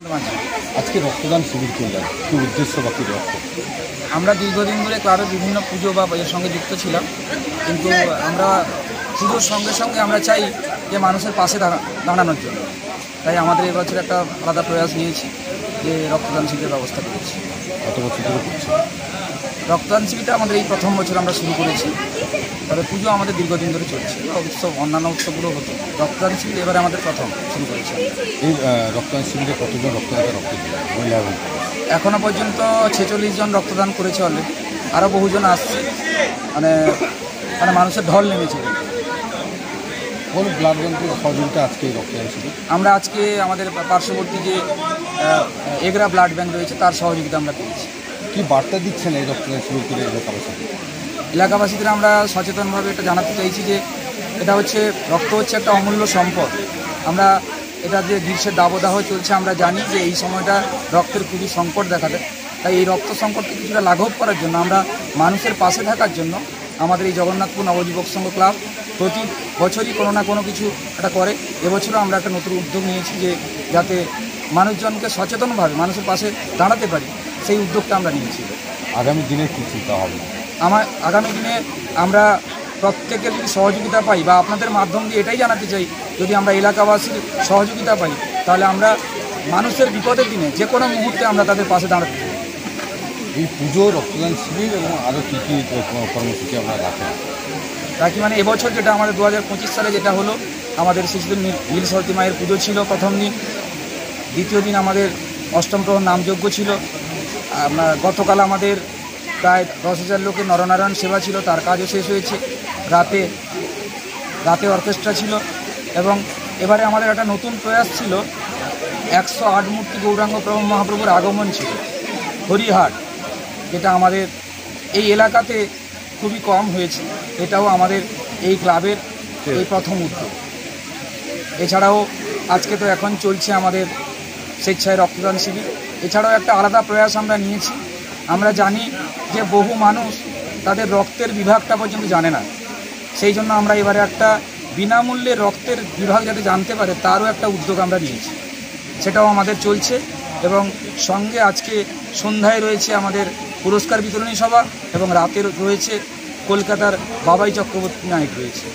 আজকে রক্তদান শিবির করলেন, কি উদ্দেশ্য বা কি লক্ষ্য? আমরা দীর্ঘদিন ধরে ক্লাবের বিভিন্ন পুজো বা এর সঙ্গে যুক্ত ছিলাম, কিন্তু আমরা পুজোর সঙ্গে সঙ্গে আমরা চাই যে মানুষের পাশে দাঁড়ানোর জন্য। তাই আমাদের এবছর একটা আলাদা প্রয়াস নিয়েছি যে রক্তদান শিবিরের ব্যবস্থা করেছি। কত বছর ধরে করছি? রক্তদান শিবিরটা আমাদের এই প্রথম বছর আমরা শুরু করেছি, তবে পুজো আমাদের দীর্ঘদিন ধরে চলছে। উৎসব, অন্যান্য উৎসবগুলো হতো, রক্তদান শিবির এবারে আমাদের প্রথম শুরু করেছি। এই রক্তদান শিবিরে কতজন রক্তদাতা রক্ত দিলেন, মহিলা এবং এখনও পর্যন্ত 46 জন রক্তদান করেছে অলরেডি, আরও বহুজন আসছে। মানে মানুষের ঢল নেমেছে। কোন ব্লাড ব্যাংকের সহযোগিতা আজকে এই রক্তদান শিবির? আমরা আজকে আমাদের পার্শ্ববর্তী যে এগরা ব্লাড ব্যাংক রয়েছে তার সহযোগিতা আমরা পেয়েছি। কি বার্তা দিচ্ছেন এই রক্তদান শিবির করে এলাকাবাসীদের? এলাকাবাসীদের আমরা সচেতনভাবে এটা জানাতে চাইছি যে এটা হচ্ছে রক্ত হচ্ছে একটা অমূল্য সম্পদ। আমরা এটা যে গ্রীষ্মের দাবদাহ চলছে, আমরা জানি যে এই সময়টা রক্তের খুবই সংকট দেখা দেয়। তাই এই রক্ত সংকটকে কিছুটা লাঘব করার জন্য, আমরা মানুষের পাশে থাকার জন্য আমাদের এই জগন্নাথপুর নবযুবক সংঘ ক্লাব প্রতি বছরই কোনো না কোনো কিছু একটা করে। এবছরও আমরা একটা নতুন উদ্যোগ নিয়েছি যে যাতে মানুষজনকে সচেতনভাবে মানুষের পাশে দাঁড়াতে পারি, সেই উদ্যোগটা আমরা নিয়েছি। আগামী দিনে কী চিন্তা হবে? আগামী দিনে আমরা প্রত্যেকের যদি সহযোগিতা পাই, বা আপনাদের মাধ্যম দিয়ে এটাই জানাতে চাই, যদি আমরা এলাকাবাসীর সহযোগিতা পাই তাহলে আমরা মানুষের বিপদের দিনে যে কোনো মুহূর্তে আমরা তাদের পাশে দাঁড়াতে চাই। এই পুজো, রক্তদান শিবির এবং আরও কী কী কর্মসূচি আমরা রাখি? মানে এবছর যেটা আমাদের 2025 সালে যেটা হলো, আমাদের শিশুদের নীল সরতী মায়ের পুজো ছিল প্রথম দিন। দ্বিতীয় দিন আমাদের অষ্টম প্রহর নামযজ্ঞ ছিল। গতকাল আমাদের প্রায় 10,000 লোকের নরনারায়ণ সেবা ছিল, তার কাজও শেষ হয়েছে। রাতে অর্কেস্ট্রা ছিল। এবং এবারে আমাদের একটা নতুন প্রয়াস ছিল, 108 মূর্তি গৌরাঙ্গ প্রভু মহাপ্রভুর আগমন ছিল হরিহাট, যেটা আমাদের এই এলাকাতে খুবই কম হয়েছে। এটাও আমাদের এই ক্লাবের এই প্রথম উদ্যোগ। এছাড়াও আজকে তো এখন চলছে আমাদের স্বেচ্ছায় রক্তদান শিবির। এছাড়াও একটা আলাদা প্রয়াস আমরা নিয়েছি। আমরা জানি যে বহু মানুষ তাদের রক্তের বিভাগটা পর্যন্ত জানে না, সেই জন্য আমরা এবারে একটা বিনামূল্যে রক্তের বিভাগ যাতে জানতে পারে তারও একটা উদ্যোগ আমরা নিয়েছি। সেটাও আমাদের চলছে। এবং সঙ্গে আজকে সন্ধ্যায় রয়েছে আমাদের পুরস্কার বিতরণী সভা, এবং রাতে রয়েছে কলকাতার বাবাই চক্রবর্তী নাইট রয়েছে।